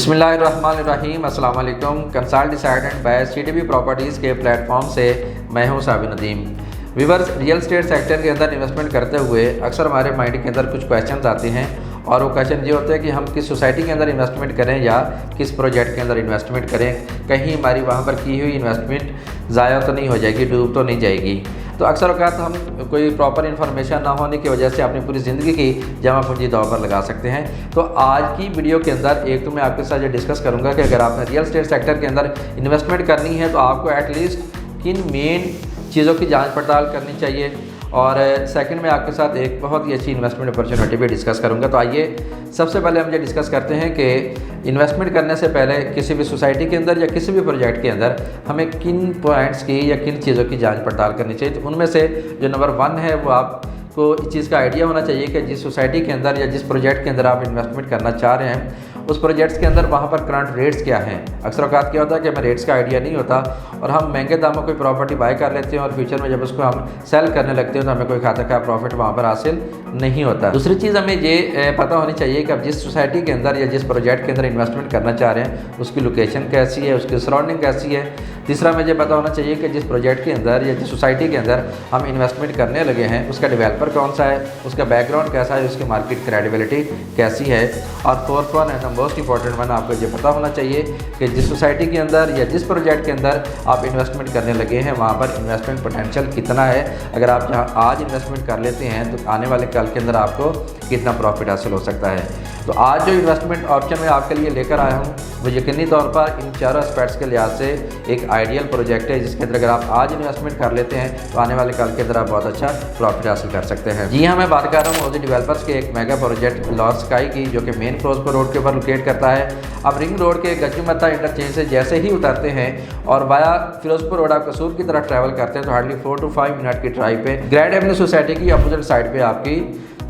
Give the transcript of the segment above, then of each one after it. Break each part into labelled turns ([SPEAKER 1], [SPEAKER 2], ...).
[SPEAKER 1] बिस्मिल्लाहिर्रहमानिर्रहीम अस्सलाम वालेकुम। Consult decided by CTB properties के प्लेटफॉर्म से मैं हूं Sabir Nadeem. Viewers, real estate sector के अंदर इन्वेस्टमेंट करते हुए अक्सर हमारे माइंड के अंदर कुछ क्वेश्चंस आते हैं और वो क्वेश्चन ये होते हैं कि हम किस सोसाइटी के अंदर इन्वेस्टमेंट करें या किस प्रोजेक्ट के अंदर इन्वेस्टमेंट करें, कहीं हमारी वहाँ पर की हुई इन्वेस्टमेंट ज़ाया तो नहीं हो जाएगी, डूब तो नहीं जाएगी। तो अक्सर औक़ात हम कोई प्रॉपर इन्फॉर्मेशन ना होने की वजह से अपनी पूरी ज़िंदगी की जमा पूंजी दांव पर लगा सकते हैं। तो आज की वीडियो के अंदर एक तो मैं आपके साथ ये डिस्कस करूंगा कि अगर आपने रियल एस्टेट सेक्टर के अंदर इन्वेस्टमेंट करनी है तो आपको एटलीस्ट किन मेन चीज़ों की जांच पड़ताल करनी चाहिए, और सेकंड में आपके साथ एक बहुत ही अच्छी इन्वेस्टमेंट अपॉर्चुनिटी भी डिस्कस करूंगा। तो आइए सबसे पहले हम ये डिस्कस करते हैं कि इन्वेस्टमेंट करने से पहले किसी भी सोसाइटी के अंदर या किसी भी प्रोजेक्ट के अंदर हमें किन पॉइंट्स की या किन चीज़ों की जांच पड़ताल करनी चाहिए। तो उनमें से जो नंबर 1 है वो आपको इस चीज़ का आइडिया होना चाहिए कि जिस सोसाइटी के अंदर या जिस प्रोजेक्ट के अंदर आप इन्वेस्टमेंट करना चाह रहे हैं उस प्रोजेक्ट्स के अंदर वहाँ पर करंट रेट्स क्या हैं। अक्सर औक़ात क्या होता है कि हमें रेट्स का आइडिया नहीं होता और हम महंगे दामों कोई प्रॉपर्टी बाय कर लेते हैं और फ्यूचर में जब उसको हम सेल करने लगते हैं तो हमें कोई खाता का प्रॉफिट वहाँ पर हासिल नहीं होता। दूसरी चीज़ हमें ये पता होनी चाहिए कि आप जिस सोसाइटी के अंदर या जिस प्रोजेक्ट के अंदर इन्वेस्टमेंट करना चाह रहे हैं उसकी लोकेशन कैसी है, उसकी सराउंडिंग कैसी है। तीसरा मुझे पता होना चाहिए कि जिस प्रोजेक्ट के अंदर या जिस सोसाइटी के अंदर हम इन्वेस्टमेंट करने लगे हैं उसका डेवलपर कौन सा है, उसका बैकग्राउंड कैसा है, उसकी मार्केट क्रेडिबिलिटी कैसी है। और fourth one and the most important one, आपको ये पता होना चाहिए कि जिस सोसाइटी के अंदर या जिस प्रोजेक्ट के अंदर आप इन्वेस्टमेंट करने लगे हैं वहाँ पर इन्वेस्टमेंट पोटेंशियल कितना है। अगर आप जहाँ आज इन्वेस्टमेंट कर लेते हैं तो आने वाले कल के अंदर आपको कितना प्रॉफिट हासिल हो सकता है। तो आज जो इन्वेस्टमेंट ऑप्शन मैं आपके लिए लेकर आया हूँ वो यकीनी तौर पर इन चारों एस्पेक्ट्स के लिहाज से एक आइडियल प्रोजेक्ट है जिसके अंदर अगर आप आज इन्वेस्टमेंट कर लेते हैं तो आने वाले कल के अंदर आप बहुत अच्छा प्रॉफिट हासिल कर सकते हैं। जी हाँ, मैं बात कर रहा हूँ ओजी डेवलपर्स के एक मेगा प्रोजेक्ट लॉर्ड स्काई की, जो कि मेन फिरोजपुर रोड के ऊपर लोकेट करता है। अब रिंग रोड के गजूमता इंटरचेंज से जैसे ही उतरते हैं और वाया फिरोजपुर रोड आप कसूर की तरफ ट्रैवल करते हैं तो हार्डली 4 to 5 मिनट की ड्राइव पे ग्रैंड एवेन्यू सोसाइटी की अपोजिट साइड पे आपकी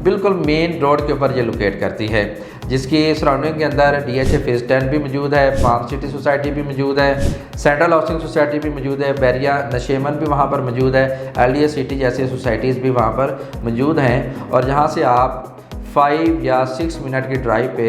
[SPEAKER 1] बिल्कुल मेन रोड के ऊपर ये लोकेट करती है, जिसकी सराउंडिंग के अंदर DHA फेज 10 भी मौजूद है, पाम सिटी सोसाइटी भी मौजूद है, सेंट्रल हाउसिंग सोसाइटी भी मौजूद है, बैरिया नशेमन भी वहाँ पर मौजूद है, LDA सिटी जैसी सोसाइटीज़ भी वहाँ पर मौजूद हैं। और जहाँ से आप 5 या 6 मिनट की ड्राइव पे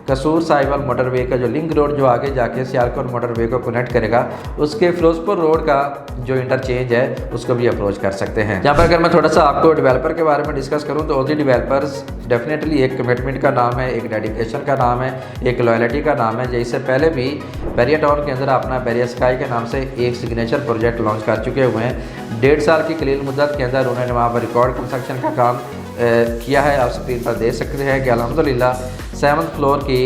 [SPEAKER 1] कसूर साहिवाल मोटरवे का जो लिंक रोड जो आगे जाके सियालकोट मोटरवे को कनेक्ट करेगा उसके फिरोजपुर रोड का जो इंटरचेंज है उसको भी अप्रोच कर सकते हैं। यहाँ पर अगर मैं थोड़ा सा आपको डेवलपर के बारे में डिस्कस करूँ तो ओजी डेवलपर्स डेफिनेटली एक कमिटमेंट का नाम है, एक डेडिकेशन का नाम है, एक लॉयल्टी का नाम है। जैसे पहले भी बैरिया टाउन के अंदर अपना बैरिया स्काई के नाम से एक सिग्नेचर प्रोजेक्ट लॉन्च कर चुके हुए हैं। 1.5 साल की कलील मुद्दत के अंदर उन्होंने वहाँ पर रिकॉर्ड कंस्ट्रक्शन का काम किया है। आप स्क्रीन पर देख सकते हैं कि अल्हम्दुलिल्लाह 7th फ्लोर की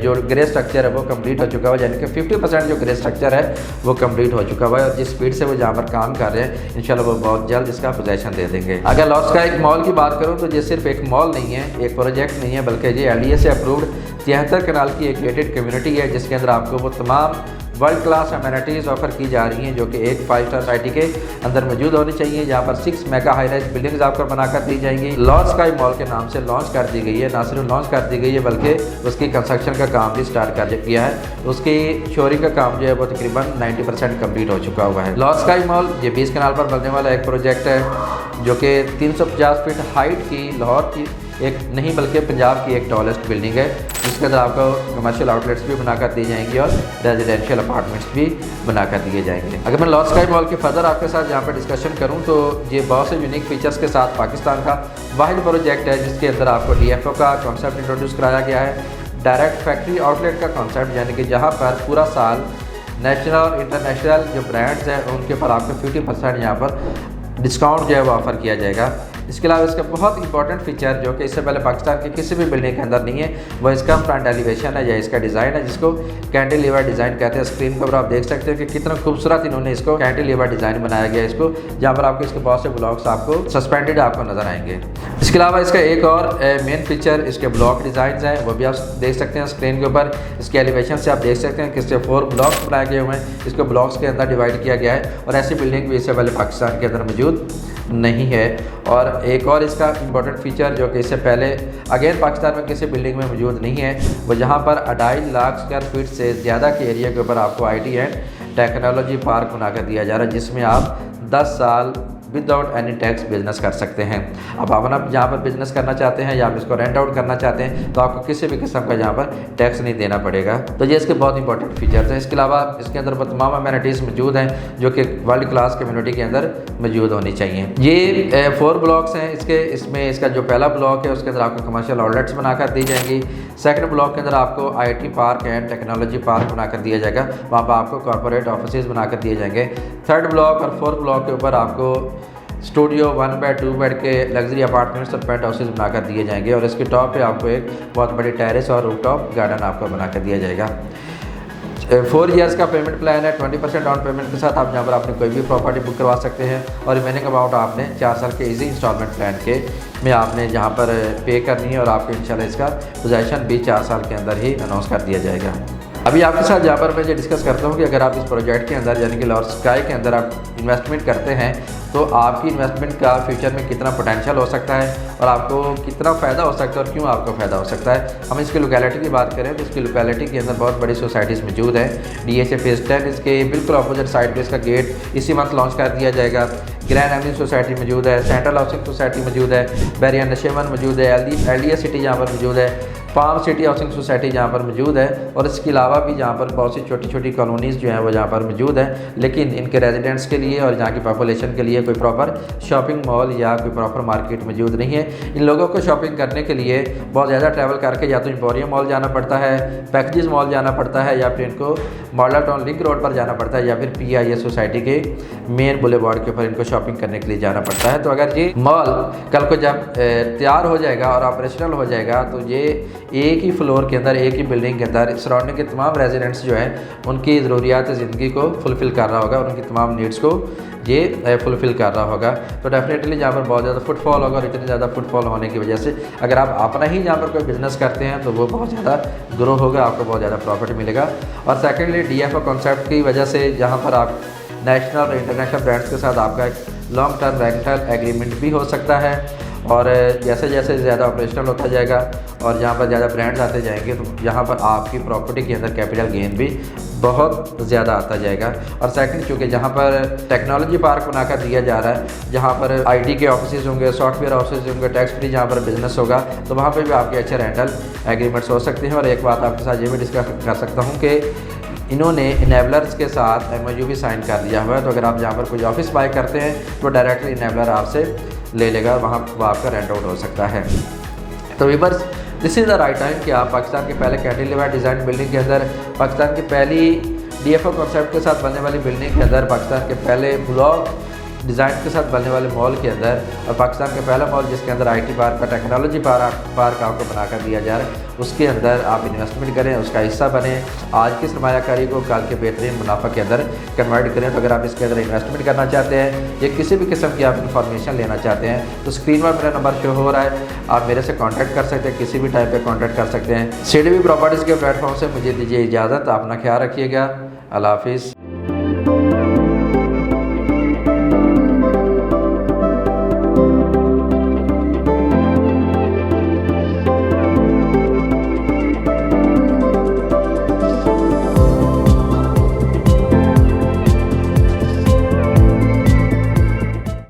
[SPEAKER 1] जो ग्रे स्ट्रक्चर है वो कंप्लीट हो चुका हुआ, यानी कि 50% जो ग्रे स्ट्रक्चर है वो कंप्लीट हो चुका हुआ है। और जिस स्पीड से वो जहाँ पर काम कर रहे हैं इंशाल्लाह वो बहुत जल्द इसका पोजेसन दे देंगे। अगर लॉर्ड स्काई एक मॉल की बात करूँ तो ये सिर्फ एक मॉल नहीं है, एक प्रोजेक्ट नहीं है, बल्कि ये LDA से अप्रूव्ड 73 कनाल की एक गेटेड कम्युनिटी है जिसके अंदर आपको वो तमाम वर्ल्ड क्लास अमेनिटीज़ ऑफर की जा रही हैं जो कि एक 5 स्टार सोसाइटी के अंदर मौजूद होनी चाहिए। यहाँ पर 6 मेगा हाई राइज बिल्डिंग्स आपको बनाकर दी जाएंगी। लॉर्ड स्काई मॉल के नाम से लॉन्च कर दी गई है, ना सिर्फ लॉन्च कर दी गई है बल्कि उसकी कंस्ट्रक्शन का काम भी स्टार्ट कर दिया है। उसकी शोरी का काम जो है वो तकरीबन 90% कम्प्लीट हो चुका हुआ है। लॉर्ड स्काई मॉल ये 20 कनाल पर बनने वाला एक प्रोजेक्ट है जो कि 350 फीट हाइट की लाहौर की एक नहीं बल्कि पंजाब की एक टॉलेस्ट बिल्डिंग है, जिसके अंदर आपको कमर्शियल आउटलेट्स भी बनाकर दी जाएंगी और रेजिडेंशियल अपार्टमेंट्स भी बनाकर दिए जाएंगे। अगर मैं लॉर्ड स्काई मॉल के फर्दर आपके साथ यहाँ पर डिस्कशन करूँ तो ये बहुत से यूनिक फीचर्स के साथ पाकिस्तान का वाहिद प्रोजेक्ट है जिसके अंदर आपको DFO का कॉन्सेप्ट इंट्रोड्यूस कराया गया है। डायरेक्ट फैक्ट्री आउटलेट का कॉन्सेप्ट, यानी कि जहाँ पर पूरा साल नेशनल और इंटरनेशनल जो ब्रांड्स हैं उनके ऊपर आपको 50% यहाँ पर डिस्काउंट जो है वो ऑफ़र किया जाएगा। इसके अलावा इसका बहुत इंपॉर्टेंट फीचर जो कि इससे पहले पाकिस्तान के किसी भी बिल्डिंग के अंदर नहीं है वो इसका फ्रंट एलिवेशन है या इसका डिज़ाइन है जिसको कैंटिलीवर डिज़ाइन कहते हैं। स्क्रीन पर आप देख सकते हैं कि कितना खूबसूरत इन्होंने इसको कैंटिलीवर डिज़ाइन बनाया गया है इसको, जहाँ पर आपको इसके बहुत से ब्लॉक्स आपको सस्पेंडेड आपको नज़र आएंगे। इसके अलावा इसका एक और मेन फीचर इसके ब्लॉक डिज़ाइन हैं, वो भी आप देख सकते हैं स्क्रीन के ऊपर। इसके एलिवेशन से आप देख सकते हैं कि इससे 4 ब्लॉक्स बनाए गए हुए हैं, इसको ब्लॉक्स के अंदर डिवाइड किया गया है और ऐसी बिल्डिंग भी इससे पहले पाकिस्तान के अंदर मौजूद नहीं है। और एक और इसका इम्पोर्टेंट फीचर जो कि इससे पहले अगेन पाकिस्तान में किसी बिल्डिंग में मौजूद नहीं है वो जहाँ पर 2.5 लाख स्क्वायर फीट से ज़्यादा के एरिया के ऊपर आपको IT एंड टेक्नोलॉजी पार्क बनाकर दिया जा रहा है, जिसमें आप 10 साल विदाउट एनी टैक्स बिजनेस कर सकते हैं। अब अपना यहाँ पर बिजनेस करना चाहते हैं या आप इसको रेंट आउट करना चाहते हैं तो आपको किसी भी किस्म का यहाँ पर टैक्स नहीं देना पड़ेगा। तो ये इसके बहुत इंपॉर्टेंट फीचर्स हैं। इसके अलावा इसके अंदर तमाम अमेनिटीज़ मौजूद हैं जो कि वर्ल्ड क्लास कम्युनिटी के अंदर मौजूद होनी चाहिए। ये 4 ब्लॉक्स हैं इसमें इसका जो पहला ब्लॉक है उसके अंदर आपको कमर्शियल आउटलेट्स बनाकर दी जाएंगी। सेकंड ब्लॉक के अंदर आपको IT park and technology park बनाकर दिया जाएगा, वहाँ पर आपको कॉर्पोरेट ऑफिस बनाकर दिए जाएंगे। थर्ड ब्लॉक और फोर्थ ब्लॉक के ऊपर आपको स्टूडियो 1 बेड 2 बेड के लग्जरी अपार्टमेंट्स और पेंट हाउसेज बनाकर दिए जाएंगे और इसके टॉप पे आपको एक बहुत बड़ी टेरेस और रूफटॉप गार्डन आपको बनाकर दिया जाएगा। 4 इयर्स का पेमेंट प्लान है। 20% डाउन पेमेंट के साथ आप यहाँ पर अपनी कोई भी प्रॉपर्टी बुक करवा सकते हैं और रिमेनिंग अमाउंट आपने 4 साल के इजी इंस्टॉलमेंट प्लान के में आपने यहाँ पर पे करनी है और आपको इंशाल्लाह इसका पोजेसन भी 4 साल के अंदर ही अनाउंस कर दिया जाएगा। अभी आपके साथ यहाँ पर मैं ये डिस्कस करता हूँ कि अगर आप इस प्रोजेक्ट के अंदर यानी कि लाहौर स्काई के अंदर आप इन्वेस्टमेंट करते हैं तो आपकी इन्वेस्टमेंट का फ्यूचर में कितना पोटेंशियल हो सकता है और आपको कितना फ़ायदा हो सकता है और क्यों आपको फ़ायदा हो सकता है। हम इसकी लोकेलिटी की बात करें तो इसकी लोकेलिटी के अंदर बहुत बड़ी सोसाइटीज़ मौजूद हैं। DHA फेज़ 10 इसके बिल्कुल अपोजिट साइड पे इसका गेट इसी मंथ लॉन्च कर दिया जाएगा। ग्रैंड एवेन्यू सोसाइटी मौजूद है, सेंट्रल हाउसिंग सोसाइटी मौजूद है, बैरिया नशेवन मौजूद है, LDS सिटी यहाँ पर मौजूद है, फार्म सिटी हाउसिंग सोसाइटी यहाँ पर मौजूद है और इसके अलावा भी यहाँ पर बहुत सी छोटी छोटी कॉलोनीज़ जो हैं वो यहाँ पर मौजूद हैं। लेकिन इनके रेजिडेंट्स के लिए और यहाँ की पॉपुलेशन के लिए कोई प्रॉपर शॉपिंग मॉल या कोई प्रॉपर मार्केट मौजूद नहीं है। इन लोगों को शॉपिंग करने के लिए बहुत ज़्यादा ट्रैवल करके या तो एम्पोरियम मॉल जाना पड़ता है, पैकेजेस मॉल जाना पड़ता है या फिर इनको मॉडल टाउन लिंक रोड पर जाना पड़ता है या फिर PIA सोसाइटी के मेन बुलेवार्ड के ऊपर इनको शॉपिंग करने के लिए जाना पड़ता है। तो अगर ये मॉल कल को जब तैयार हो जाएगा और ऑपरेशनल हो जाएगा तो ये एक ही फ्लोर के अंदर, एक ही बिल्डिंग के अंदर सराउंडिंग के तमाम रेजिडेंट्स जो हैं उनकी ज़रूरियात ज़िंदगी को फुलफ़िल कर रहा होगा और उनकी तमाम नीड्स को ये फुलफ़िल कर रहा होगा। तो डेफिनेटली यहाँ पर बहुत ज़्यादा फुटफॉल होगा और इतनी ज़्यादा फुटफॉल होने की वजह से अगर आप अपना ही यहाँ पर कोई बिज़नेस करते हैं तो वो बहुत ज़्यादा ग्रो होगा, आपको बहुत ज़्यादा प्रॉफिट मिलेगा। और सेकेंडली DFO कॉन्सेप्ट की वजह से यहाँ पर आप नेशनल और इंटरनेशनल ब्रांड्स के साथ आपका एक लॉन्ग टर्म रेंटल एग्रीमेंट भी हो सकता है और जैसे जैसे ज़्यादा ऑपरेशनल होता जाएगा और यहाँ पर ज़्यादा ब्रांड्स आते जाएंगे तो यहाँ पर आपकी प्रॉपर्टी के अंदर कैपिटल गेन भी बहुत ज़्यादा आता जाएगा। और सेकंड चूँकि जहाँ पर टेक्नोलॉजी पार्क बनाकर दिया जा रहा है, जहाँ पर IT के ऑफिस होंगे, सॉफ्टवेयर ऑफिस होंगे, टैक्स फ्री जहाँ पर बिजनेस होगा तो वहाँ पर भी आपके अच्छे रेंटल एग्रीमेंट्स हो सकते हैं। और एक बात आपके साथ ये भी डिस्कस कर सकता हूँ कि इन्होंने इनेबलर्स के साथ MOU भी साइन कर दिया हुआ है। तो अगर आप यहाँ पर कोई ऑफिस बाय करते हैं तो डायरेक्टली इनेबलर आपसे ले लेगा, वहाँ वो आपका रेंट आउट हो सकता है। तो viewers, this is the right time कि आप पाकिस्तान के पहले कैंटिलीवर डिज़ाइन बिल्डिंग के अंदर, पाकिस्तान की पहली DFO कॉन्सेप्ट के साथ बनने वाली बिल्डिंग के अंदर, पाकिस्तान के पहले ब्लॉक डिज़ाइन के साथ बनने वाले मॉल के अंदर और पाकिस्तान का पहला मॉल जिसके अंदर IT पार्क का टेक्नोलॉजी पार्क आपको बनाकर दिया जा रहा है, उसके अंदर आप इन्वेस्टमेंट करें, उसका हिस्सा बने, आज की सरमायाकारी को कल के बेहतरीन मुनाफा के अंदर कन्वर्ट करें। तो अगर आप इसके अंदर इन्वेस्टमेंट करना चाहते हैं या किसी भी किस्म की आप इन्फॉर्मेशन लेना चाहते हैं तो स्क्रीन पर मेरा नंबर शो हो रहा है, आप मेरे से कॉन्टैक्ट कर सकते हैं, किसी भी टाइप पर कॉन्टैक्ट कर सकते हैं। CDB प्रॉपर्टीज़ के प्लेटफॉर्म से मुझे दीजिए इजाज़त। अपना ख्याल रखिएगा। अल्लाह हाफिज़।